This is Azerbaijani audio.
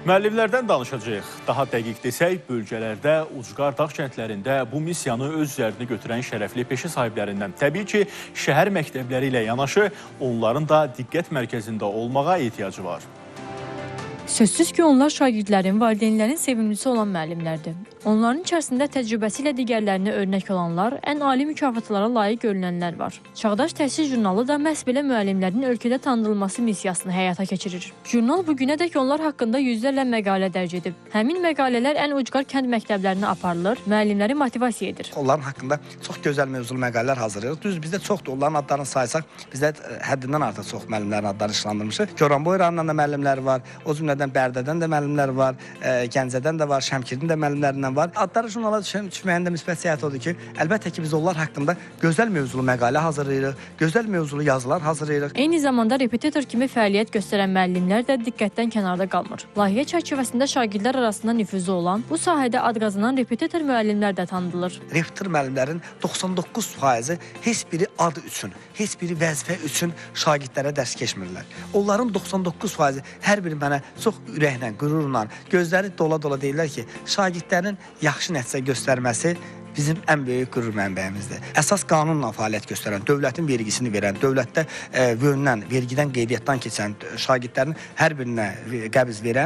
Müəllimlərdən danışacağıq. Daha dəqiq desək, bölgələrdə, ucqar dağ kəndlərində bu missiyanı öz üzərinə götürən şərəfli peşə sahiblərindən təbii ki, şəhər məktəbləri ilə yanaşı onların da diqqət mərkəzində olmağa ehtiyacı var. Sözsüz ki, onlar şagirdlərin, valideynlərin sevimlisi olan müəllimlərdir. Onların içərisində təcrübəsi ilə digərlərinə örnək olanlar, ən ali mükafatlara layiq görülənlər var. Çağdaş Təhsil jurnalı da məhz belə müəllimlərin ölkədə tanınılması missiyasını həyata keçirir. Jurnal bu günədək onlar haqqında yüzlərlə məqalə dərc edib. Həmin məqalələr ən ucqar kənd məktəblərinə aparılır, müəllimləri motivasiya edir. Onların haqqında çox gözəl mövzulu məqalələr hazırlayırıq. Düz bizdə çoxdur. Onların adlarını saysaq, bizdə həddindən artıq çox müəllimlərin adlarını işlandırmışıq. Goranboy rayonundan da müəllimləri var, o cümlədən Bərdədən də müəllimlər var, Gəncədən də var, Şəmkirdən də müəllimlərindən var. Adları jurnala düşməyin də müsbət səhət odur ki, əlbəttə ki, biz onlar haqqında gözəl mövzulu məqalə hazırlayırıq, gözəl mövzulu yazılar hazırlayırıq. Eyni zamanda repetitor kimi fəaliyyət göstərən müəllimlər də diqqətdən kənarda qalmır. Layihə çərçivəsində şagirdlər arasında nüfuzu olan, bu sahədə ad qazanan repetitor müəllimlər də tanıdılır. Repetitor müəllimlərin 99%-i heç biri ad üçün, heç biri vəzifə üçün şagirdlərə dərs keçmirlər. Onların 99%-i hər biri mənə çox ürəklə, qürurla, gözləri dola-dola deyirlər ki, şagirdlərin yaxşı nəticə göstərməsi bizim ən böyük qürur mənbəyimizdir. Əsas qanunla fəaliyyət göstərən, dövlətin vergisini verən, dövlətdə bölünən, vergidən qeydiyyatdan keçən şagirdlərin hər birinə qəbz verən